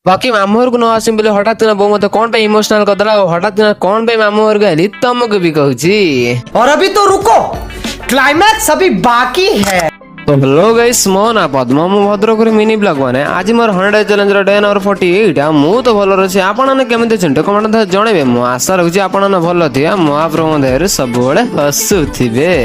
बाकी मामू घर को न आसिम बोले हठात ना बो मते कौन पे इमोशनल करदला हठात ना कौन पे मामू घर गली तुमको भी कहूची। और अभी तो रुको, क्लाइमैक्स अभी बाकी है। तो हेलो गाइस मो ना पद्म मु भद्रक मिनी ब्लॉग माने आज मोर 100 चैलेंज रो डे नंबर 48 आ मु तो भलो रछि आपण ने केमते छंटे कमेंट जणेबे मु आशा रहुछि आपण ने भलो थिया महाप्रभु देहर सब बळे हसुथिबे।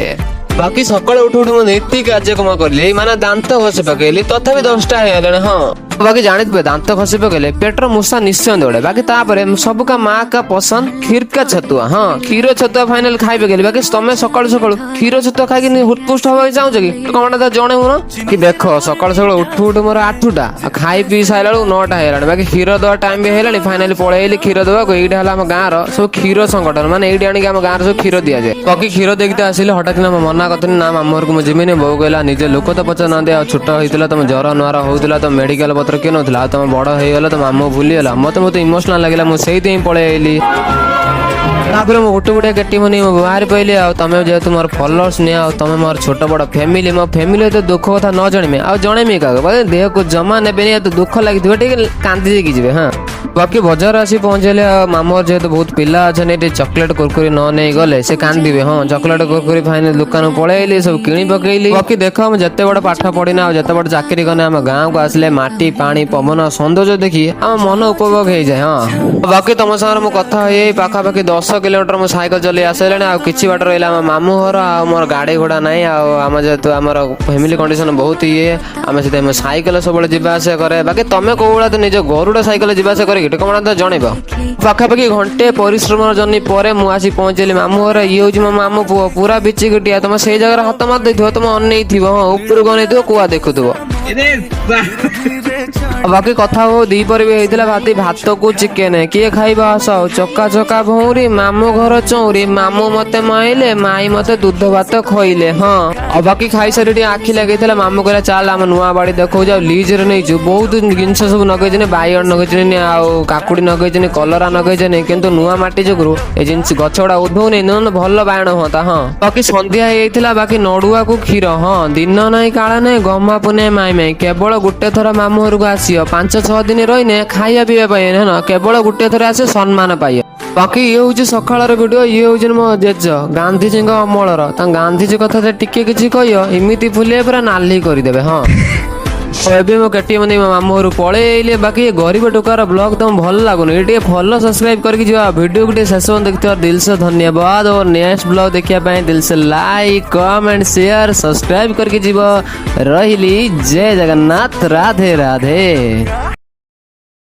बाकी सकाळे उठ उठ मु नीति कार्यक्रम करली माने दांत घसे पकेली तथापि 10टा हेलेन। हां बाकी जानित पे दांत घसे पकेले पेटर मुसा निश्चय दौड़े। बाकी तापरे सब का माँ का पसंद खीर का छतुआ। हाँ खीर छतुआ फाइनल खाई पकेली। बाकी तमे सकाळ सकाळ खीर छतुआ खाई कि हुटपुष्ट होबा चाहछ कि कमेंट ता जणे हुन कि देखो सकाळ सकाळ उठ उठ मोर 8टा खाई पी साइलाळू 9टा हेलाणी। बाकी खीर दवा टाइम भी हेलाणी फाइनली पळेइली खीर दवा को एइडा हला हम गाँ रो सब खीर संगठन माने एइडा आनी हम गाँ रो सब खीर दिया जाय। बाकी खीर देखते आसिले हठात ना मना कथनी ना मामू घर को जिमिनी बो कहला निजे लोक तो पचार ना दे छोट होइतिला तुम ज्वर नुआर होउतिला तो मेडिकल पत्र के नथिला तुम बड़ होइगला तो मामू भूलीगला मते इमोशनल लागला मु सेहि देई पळे आइली। तापर मु गोटे गोटे केटी मनी बाहर पइले आ तमे जे तुमर फॉलोअर्स ने आ तमे मोर छोट बड़ फैमिली मो फैमिली तो दुख कथा न जणमे आ जणेमी का देह को जमा नेबेनी तो दुख लागिथिबे ठीक कांदी की जिवे। हां बाकी बाजार आसी पहुंचले मामू जेहेतु बहुत पिला अच्छे चॉकलेट कुरकुरी न नहीं गले से कांदे। हाँ चॉकलेट कुरकुरी फाइनल दुकान पलैली सब किणी पकईली। बाकी देख हम जिते बड़ पाठ पढ़ीना जिते बड़ चाकरी कने आम गाँव को आसले माटी पानी पवन सौंदर्य देखी आम मन उपभोग हो जाए। हाँ बाकी तुम सागर कथा पाखापाखि 10 किलोमीटर मु साइकेल चली आसले आ किछि बाट रहा मामू घर आ मोर गाड़ी घोड़ा नाई आम जेहेतु आम फैमिली कंडीशन बहुत ये आम से साइकेल सब जावास करे। बाकी तुम कौ भाया तो निज गरुड़ साइकेल जावास करे कमेंट जनइब। पाखापाखि घंटे परिश्रम जर्नी पर मुझे पहुंचली मामू घर ये हूँ मो मामू पुओ पूरा बिचिकिटिया तुम से जगह हाथ मार देथिबो तुम अनै थिबो। हाँ ऊपर को अनै कुआ देखुथिबो। बाकी कथा हो दीपर भी होता भाती भात को चिकेन किए खाइबा आस चका चका भौरी मामू घर चौरी मामू मते माइले माई मते दूध भात खइले। हाँ बाकी खाई सारी आखि लगे मामू कहला चल आम नुआ बाड़ी देखो जाओ लीज रे नहीं बहुत जिनस सब नगेजने बैगन नगेजने आउ काकुड़ी नगेजने कलरा नगेजने किंतु नुआ माटी जोगु ए जिनस गछ गुड़ा उद्भव नहीं न भल बायण होता। हाँ बाकी संध्या होता बाकी नड़ुआ को क्षीर। हाँ दिन नाई काला नाई गमा पुने माई माई केवल गोटे थर मामू घर को आसियो 5-6 दिन रही खाया पीवा ना केवल गोटे थर आसे सम्मान पाइए। बाकी ये हूँ सकाळ भिडियो ये हूँ मो जेज गांधीजी अमलर गांधीजी कथा टिके किसी कह इमिति फुले पूरा नाली करदे। हाँ एबे मो केटी मनी मामू घर पलैली। बाकी गरीब टोकार ब्लॉग तुम भल लगुनि ये फॉलो सब्सक्राइब करके जा वीडियो को शेष देखते दिल से धन्यवाद। और नेक्स्ट ब्लॉग देखिए दिल से लाइक कमेंट शेयर सब्सक्राइब करके जीव रही। जय जगन्नाथ राधे राधे।